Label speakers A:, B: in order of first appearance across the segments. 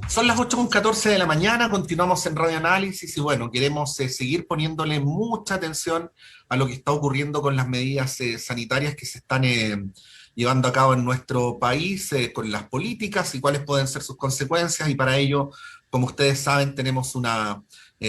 A: Son las 8:14 de la mañana, continuamos en Radio Análisis y bueno, queremos seguir poniéndole mucha atención a lo que está ocurriendo con las medidas sanitarias que se están llevando a cabo en nuestro país, con las políticas y cuáles pueden ser sus consecuencias. Y para ello, como ustedes saben, tenemos una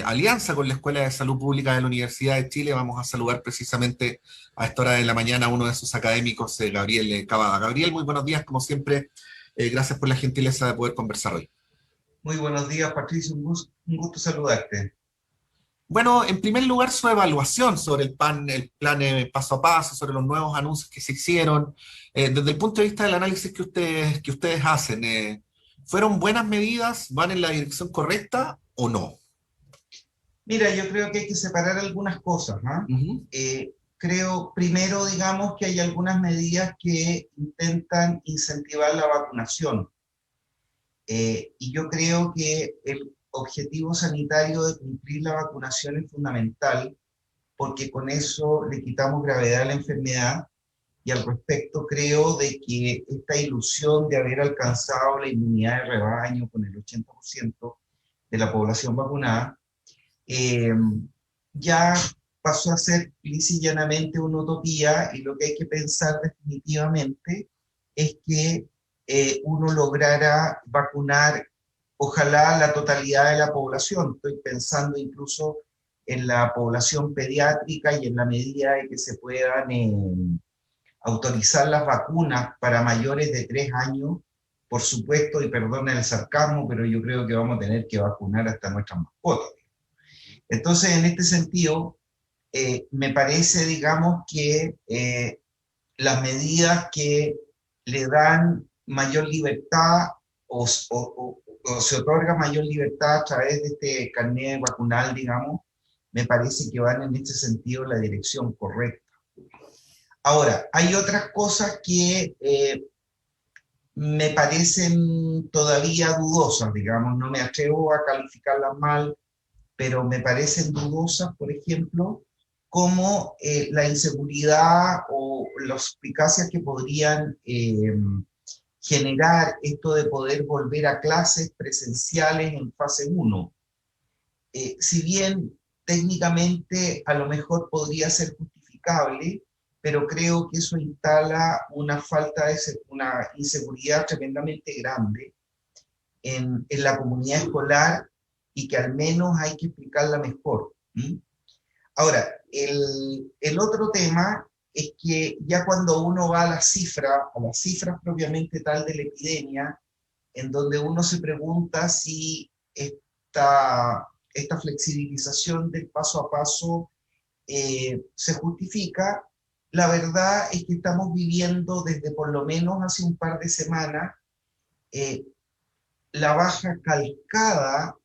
A: alianza con la Escuela de Salud Pública de la Universidad de Chile. Vamos a saludar precisamente a esta hora de la mañana a uno de sus académicos, Gabriel Cavada. Gabriel, muy buenos días, como siempre. Gracias por la gentileza de poder conversar hoy.
B: Muy buenos días, Patricio. Un gusto saludarte.
A: Bueno, en primer lugar, su evaluación sobre el plan paso a paso, sobre los nuevos anuncios que se hicieron, desde el punto de vista del análisis que ustedes hacen, ¿fueron buenas medidas? ¿Van en la dirección correcta o no?
B: Mira, yo creo que hay que separar algunas cosas, ¿no?
A: Ujú.
B: Creo, primero, digamos, que hay algunas medidas que intentan incentivar la vacunación. Y yo creo que el objetivo sanitario de cumplir la vacunación es fundamental, porque con eso le quitamos gravedad a la enfermedad. Y al respecto creo de que esta ilusión de haber alcanzado la inmunidad de rebaño con el 80% de la población vacunada, eh, ya pasó a ser lisa y llanamente una utopía, y lo que hay que pensar definitivamente es que uno lograra vacunar, ojalá, la totalidad de la población. Estoy pensando incluso en la población pediátrica y en la medida de que se puedan autorizar las vacunas para mayores de 3 años, por supuesto, y perdona el sarcasmo, pero yo creo que vamos a tener que vacunar hasta nuestras mascotas. Entonces, en este sentido, me parece, digamos, que las medidas que le dan mayor libertad o se otorga mayor libertad a través de este carnet vacunal, digamos, me parece que van en este sentido en la dirección correcta. Ahora, hay otras cosas que me parecen todavía dudosas, digamos, no me atrevo a calificarlas mal, pero me parecen dudosas, por ejemplo, como la inseguridad o las suspicacias que podrían generar esto de poder volver a clases presenciales en fase 1. Si bien técnicamente a lo mejor podría ser justificable, pero creo que eso instala una falta de una inseguridad tremendamente grande en la comunidad escolar, y que al menos hay que explicarla mejor. ¿Sí? Ahora, el otro tema es que ya cuando uno va a las cifras propiamente tal de la epidemia, en donde uno se pregunta si esta flexibilización del paso a paso se justifica, la verdad es que estamos viviendo desde por lo menos hace un par de semanas eh, la baja calcada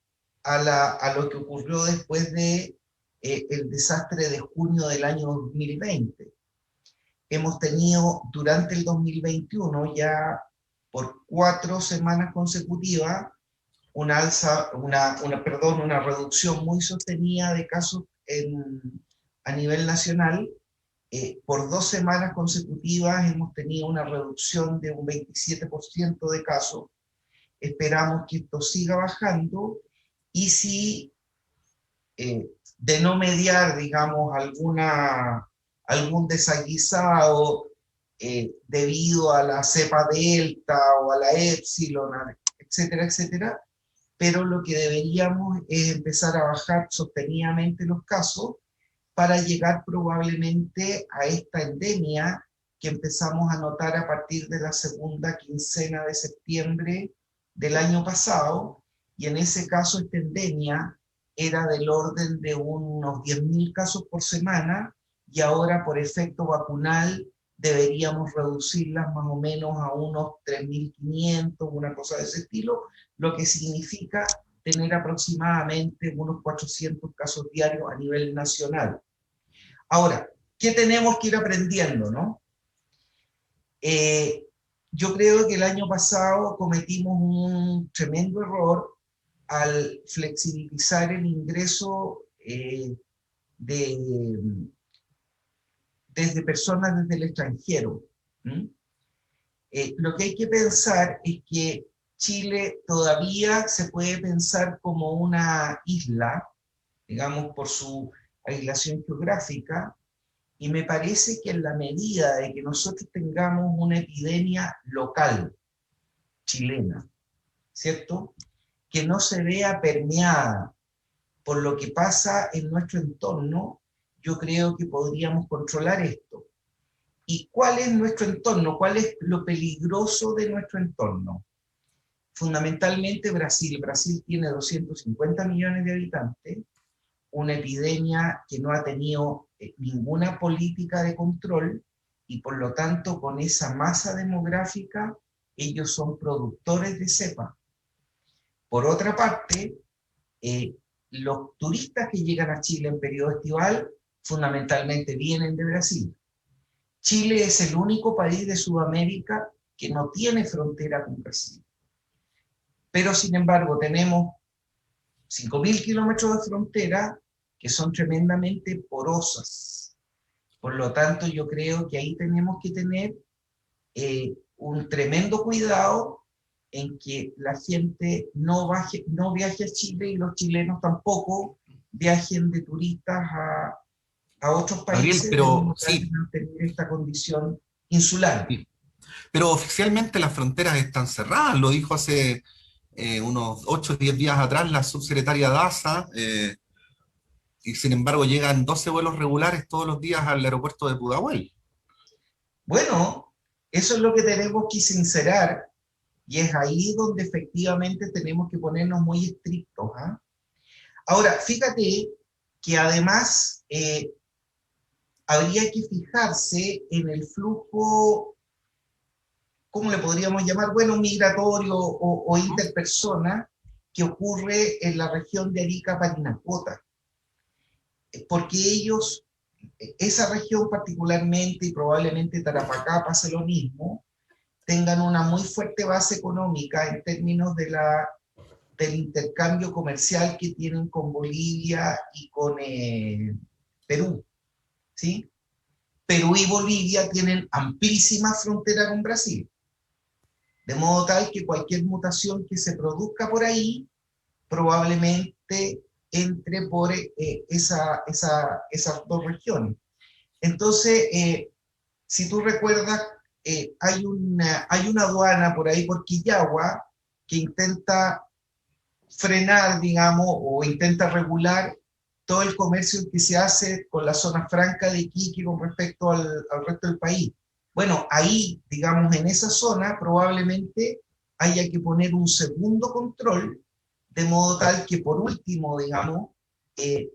B: a lo que ocurrió después de el desastre de junio del año 2020. Hemos tenido durante el 2021 ya por 4 semanas consecutivas una alza, perdón, una reducción muy sostenida de casos a nivel nacional. Por 2 semanas consecutivas hemos tenido una reducción de un 27% de casos. Esperamos que esto siga bajando, y si de no mediar, digamos, algún desaguisado debido a la cepa delta o a la epsilon, etcétera, etcétera, pero lo que deberíamos es empezar a bajar sostenidamente los casos para llegar probablemente a esta endemia que empezamos a notar a partir de la segunda quincena de septiembre del año pasado. Y en ese caso esta endemia era del orden de unos 10.000 casos por semana, y ahora por efecto vacunal deberíamos reducirlas más o menos a unos 3.500, una cosa de ese estilo, lo que significa tener aproximadamente unos 400 casos diarios a nivel nacional. Ahora, ¿qué tenemos que ir aprendiendo, no? Eh, yo creo que el año pasado cometimos un tremendo error al flexibilizar el ingreso de, desde personas desde el extranjero. ¿Mm? Lo que hay que pensar es que Chile todavía se puede pensar como una isla, digamos, por su aislación geográfica, y me parece que en la medida de que nosotros tengamos una epidemia local chilena, ¿cierto? Que no se vea permeada por lo que pasa en nuestro entorno, yo creo que podríamos controlar esto. ¿Y cuál es nuestro entorno? ¿Cuál es lo peligroso de nuestro entorno? Fundamentalmente Brasil. Brasil tiene 250 millones de habitantes, una epidemia que no ha tenido ninguna política de control y por lo tanto con esa masa demográfica ellos son productores de cepa. Por otra parte, los turistas que llegan a Chile en periodo estival fundamentalmente vienen de Brasil. Chile es el único país de Sudamérica que no tiene frontera con Brasil. Pero sin embargo tenemos 5.000 kilómetros de frontera que son tremendamente porosas. Por lo tanto, yo creo que ahí tenemos que tener un tremendo cuidado en que la gente no viaje a Chile y los chilenos tampoco viajen de turistas a otros
A: Gabriel,
B: países de
A: pero
B: modo tal de
A: sí,
B: mantener esta condición insular.
A: sí. Pero oficialmente las fronteras están cerradas, lo dijo hace unos 8 o 10 días atrás la subsecretaria Daza, y sin embargo llegan 12 vuelos regulares todos los días al aeropuerto de Pudahuel.
B: Bueno, eso es lo que tenemos que sincerar y es ahí donde efectivamente tenemos que ponernos muy estrictos. ¿Ah? Ahora, fíjate que además habría que fijarse en el flujo, ¿cómo le podríamos llamar? Bueno, migratorio o interpersona que ocurre en la región de Arica, Parinacota, porque ellos, esa región particularmente y probablemente Tarapacá pase lo mismo, tengan una muy fuerte base económica en términos del intercambio comercial que tienen con Bolivia y con Perú, ¿sí? Perú y Bolivia tienen amplísima frontera con Brasil, de modo tal que cualquier mutación que se produzca por ahí probablemente entre por esas dos regiones. Entonces, si tú recuerdas, hay una aduana por ahí por Quillagua que intenta frenar, digamos, o intenta regular todo el comercio que se hace con la zona franca de Iquique con respecto al resto del país. Bueno, ahí, digamos, en esa zona probablemente haya que poner un segundo control, de modo tal que por último, digamos, eh,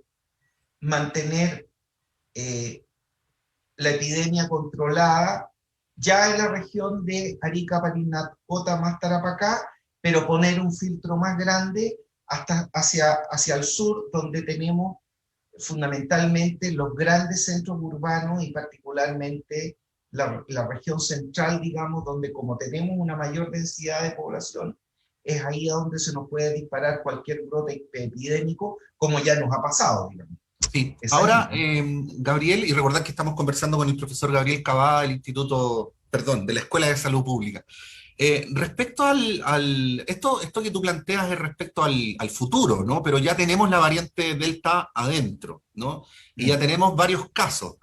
B: mantener eh, la epidemia controlada ya en la región de Arica, Parinacota, más Tarapacá, pero poner un filtro más grande hasta hacia el sur, donde tenemos fundamentalmente los grandes centros urbanos y particularmente la región central, digamos, donde como tenemos una mayor densidad de población, es ahí a donde se nos puede disparar cualquier brote epidémico, como ya nos ha pasado, digamos.
A: Sí,
B: Es ahí,
A: ahora,
B: ¿no?
A: Gabriel, y recordad que estamos conversando con el profesor Gabriel Cavada del Instituto, perdón, de la Escuela de Salud Pública. Respecto esto que tú planteas es respecto al futuro, ¿no? Pero ya tenemos la variante Delta adentro, ¿no? Y ya
B: Mm.
A: tenemos varios casos,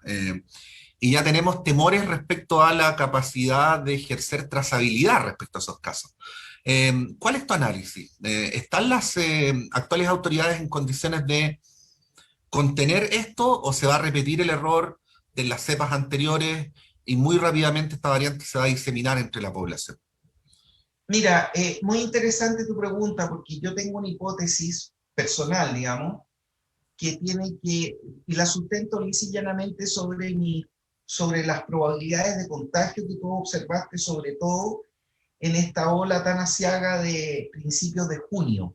A: y ya tenemos temores respecto a la capacidad de ejercer trazabilidad respecto a esos casos. ¿Cuál es tu análisis? ¿Están las actuales autoridades en condiciones de contener esto o se va a repetir el error de las cepas anteriores y muy rápidamente esta variante se va a diseminar entre la población?
B: Mira, muy interesante tu pregunta porque yo tengo una hipótesis personal, digamos, y la sustento lisa y llanamente sobre las probabilidades de contagio que tú observaste, sobre todo en esta ola tan asiaga de principios de junio.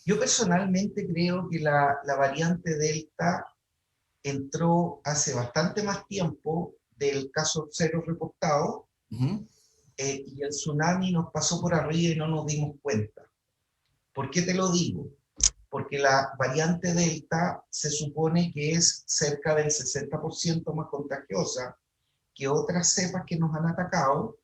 B: Yo personalmente creo que la variante Delta entró hace bastante más tiempo del caso cero reportado,
A: Ujú.
B: y el tsunami nos pasó por arriba y no nos dimos cuenta. ¿Por qué te lo digo? Porque la variante Delta se supone que es cerca del 60% más contagiosa que otras cepas que nos han atacado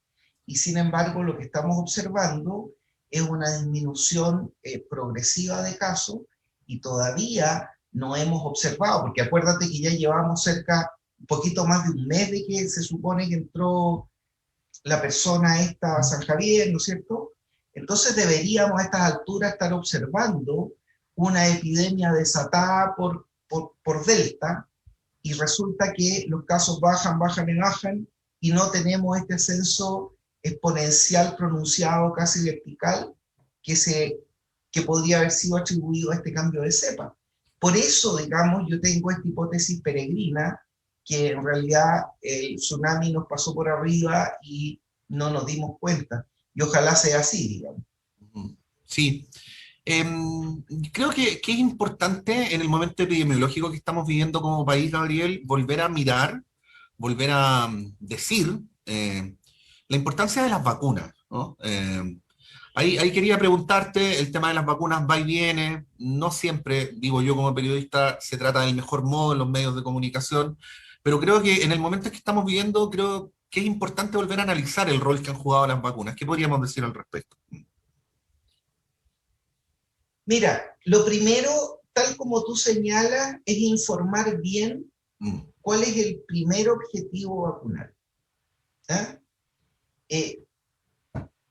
B: y sin embargo lo que estamos observando es una disminución progresiva de casos y todavía no hemos observado, porque acuérdate que ya llevamos cerca, un poquito más de un mes de que se supone que entró la persona esta a San Javier, ¿no es cierto? Entonces deberíamos a estas alturas estar observando una epidemia desatada por Delta, y resulta que los casos bajan, bajan y bajan, y no tenemos este ascenso exponencial pronunciado, casi vertical, que podría haber sido atribuido a este cambio de cepa. Por eso, digamos, yo tengo esta hipótesis peregrina, que en realidad el tsunami nos pasó por arriba y no nos dimos cuenta. Y ojalá sea así, digamos.
A: Sí. Creo que es importante en el momento epidemiológico que estamos viviendo como país, Gabriel, volver a mirar, volver a decir la importancia de las vacunas, ¿no? Ahí quería preguntarte, el tema de las vacunas va y viene, no siempre, digo yo como periodista, se trata del mejor modo en los medios de comunicación, pero creo que en el momento en que estamos viviendo, creo que es importante volver a analizar el rol que han jugado las vacunas. ¿Qué podríamos decir al respecto?
B: Mira, lo primero, tal como tú señalas, es informar bien
A: Mm.
B: cuál es el primer objetivo vacunal. ¿Ah? Eh,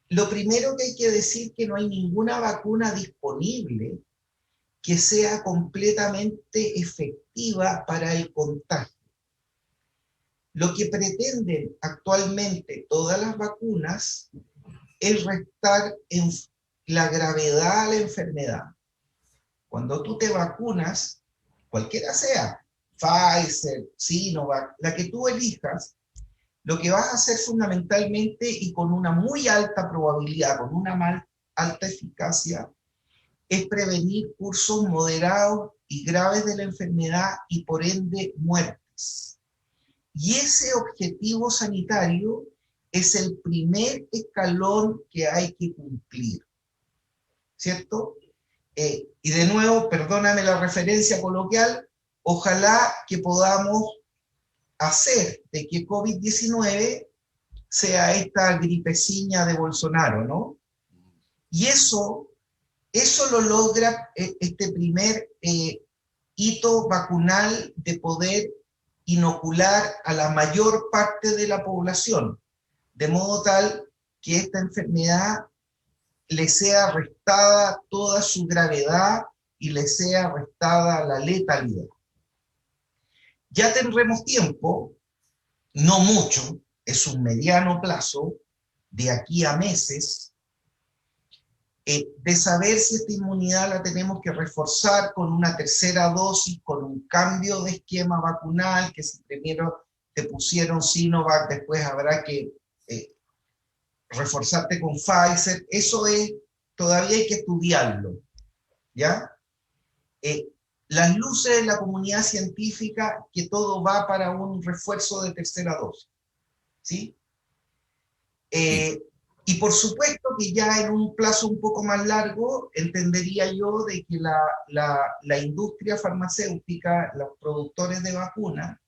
B: lo primero que hay que decir es que no hay ninguna vacuna disponible que sea completamente efectiva para el contagio. Lo que pretenden actualmente todas las vacunas es restar en la gravedad a la enfermedad. Cuando tú te vacunas, cualquiera sea, Pfizer, Sinovac, la que tú elijas, lo que vas a hacer fundamentalmente y con una muy alta probabilidad, con una alta eficacia, es prevenir cursos moderados y graves de la enfermedad y por ende muertes. Y ese objetivo sanitario es el primer escalón que hay que cumplir, ¿cierto? Y de nuevo, perdóname la referencia coloquial, ojalá que podamos hacer de que COVID-19 sea esta gripeciña de Bolsonaro, ¿no? Y eso lo logra este primer hito vacunal de poder inocular a la mayor parte de la población, de modo tal que esta enfermedad le sea restada toda su gravedad y le sea restada la letalidad. Ya tendremos tiempo, no mucho, es un mediano plazo, de aquí a meses, de saber si esta inmunidad la tenemos que reforzar con una tercera dosis, con un cambio de esquema vacunal, que si primero te pusieron Sinovac, después habrá que reforzarte con Pfizer. Eso es, todavía hay que estudiarlo, ¿ya? Las luces de la comunidad científica, que todo va para un refuerzo de tercera dosis, ¿sí? Y por supuesto que ya en un plazo un poco más largo, entendería yo de que la industria farmacéutica, los productores de vacunas,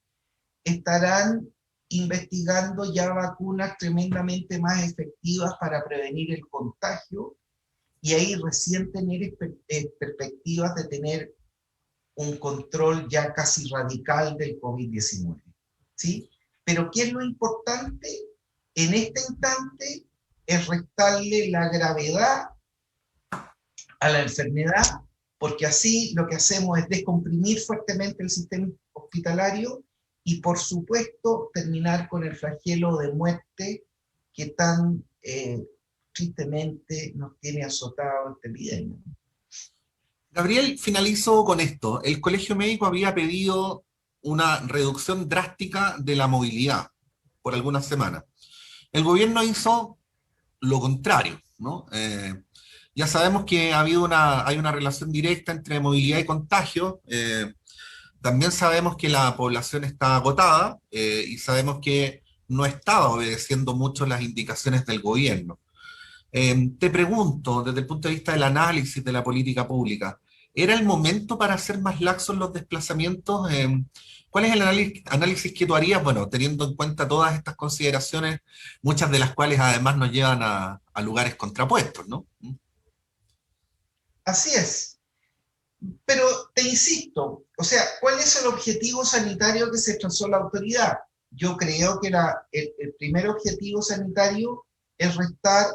B: estarán investigando ya vacunas tremendamente más efectivas para prevenir el contagio, y ahí recién tener perspectivas de tener un control ya casi radical del COVID-19, ¿sí? Pero ¿qué es lo importante? En este instante es restarle la gravedad a la enfermedad, porque así lo que hacemos es descomprimir fuertemente el sistema hospitalario y, por supuesto, terminar con el flagelo de muerte que tan tristemente nos tiene azotado esta epidemia.
A: Gabriel, finalizo con esto. El Colegio Médico había pedido una reducción drástica de la movilidad por algunas semanas. El gobierno hizo lo contrario, ¿no? Ya sabemos que hay una relación directa entre movilidad y contagio. También sabemos que la población está agotada y sabemos que no estaba obedeciendo mucho las indicaciones del gobierno. Te pregunto, desde el punto de vista del análisis de la política pública, ¿Era el momento para hacer más laxos los desplazamientos? ¿Cuál es el análisis que tú harías? Bueno, teniendo en cuenta todas estas consideraciones, muchas de las cuales además nos llevan a lugares contrapuestos, ¿no?
B: Así es. Pero te insisto, o sea, ¿cuál es el objetivo sanitario que se trazó la autoridad? Yo creo que el primer objetivo sanitario es restar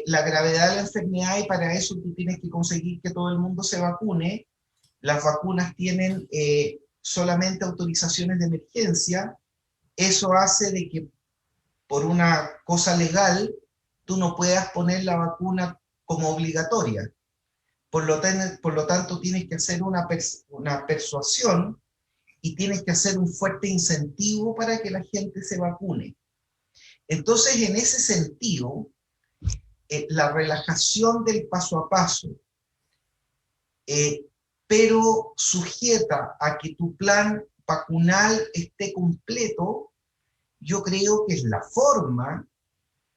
B: la gravedad de la enfermedad y para eso tú tienes que conseguir que todo el mundo se vacune. Las vacunas tienen solamente autorizaciones de emergencia. Eso hace de que por una cosa legal tú no puedas poner la vacuna como obligatoria. Por lo tanto, tienes que hacer una persuasión y tienes que hacer un fuerte incentivo para que la gente se vacune. Entonces, en ese sentido, la relajación del paso a paso, pero sujeta a que tu plan vacunal esté completo, yo creo que es la forma,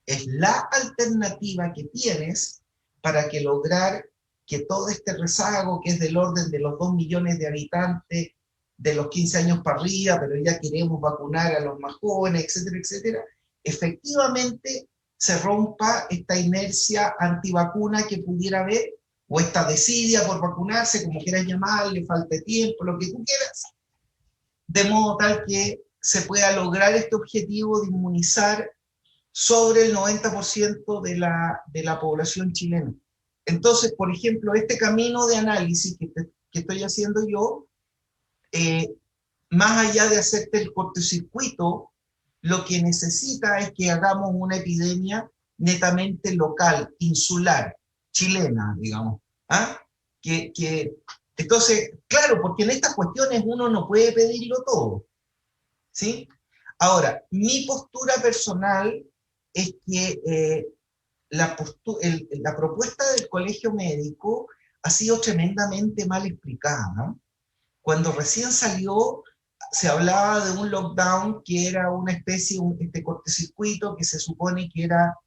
B: es la alternativa que tienes para que lograr que todo este rezago, que es del orden de los 2 millones de habitantes, de los 15 años para arriba, pero ya queremos vacunar a los más jóvenes, etcétera, etcétera, efectivamente se rompa esta inercia antivacuna que pudiera haber, o esta desidia por vacunarse, como quieras llamarle, falta de tiempo, lo que tú quieras, de modo tal que se pueda lograr este objetivo de inmunizar sobre el 90% de la población chilena. Entonces, por ejemplo, este camino de análisis que estoy haciendo yo, eh, más allá de hacerte el cortocircuito, lo que necesita es que hagamos una epidemia netamente local, insular, chilena, digamos. ¿Ah? Entonces, claro, porque en estas cuestiones uno no puede pedirlo todo, ¿sí? Ahora, mi postura personal es que la propuesta del colegio médico ha sido tremendamente mal explicada, ¿no? Cuando recién salió, se hablaba de un lockdown que era una especie de cortocircuito que se supone que era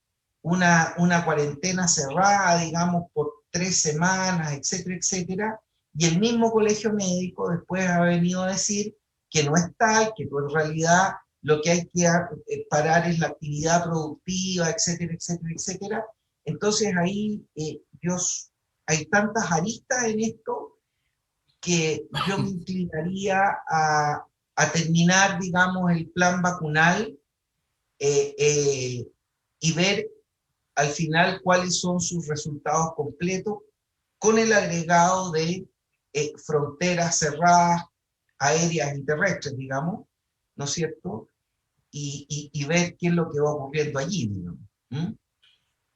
B: una cuarentena cerrada, digamos, por 3 semanas, etcétera, etcétera. Y el mismo colegio médico después ha venido a decir que no es tal, que en realidad lo que hay que parar es la actividad productiva, etcétera, etcétera, etcétera. Entonces ahí hay tantas aristas en esto que yo me inclinaría a terminar, digamos, el plan vacunal eh, eh, y ver al final cuáles son sus resultados completos con el agregado de fronteras cerradas, aéreas y terrestres, digamos, ¿no es cierto? Y ver qué es lo que va ocurriendo allí, digamos. ¿Mm?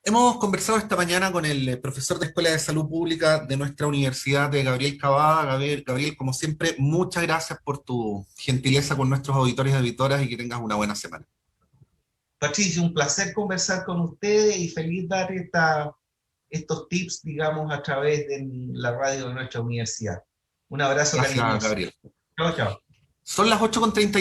A: Hemos conversado esta mañana con el profesor de Escuela de Salud Pública de nuestra universidad, de Gabriel Cavada. Gabriel, como siempre, muchas gracias por tu gentileza con nuestros auditores y auditoras y que tengas una buena semana.
B: Patricio, un placer conversar con ustedes y feliz dar estos tips, digamos, a través de la radio de nuestra universidad. Un abrazo
A: Gracias,
B: cariñoso.
A: Gabriel.
B: Chao, chao.
A: Son las 8:30.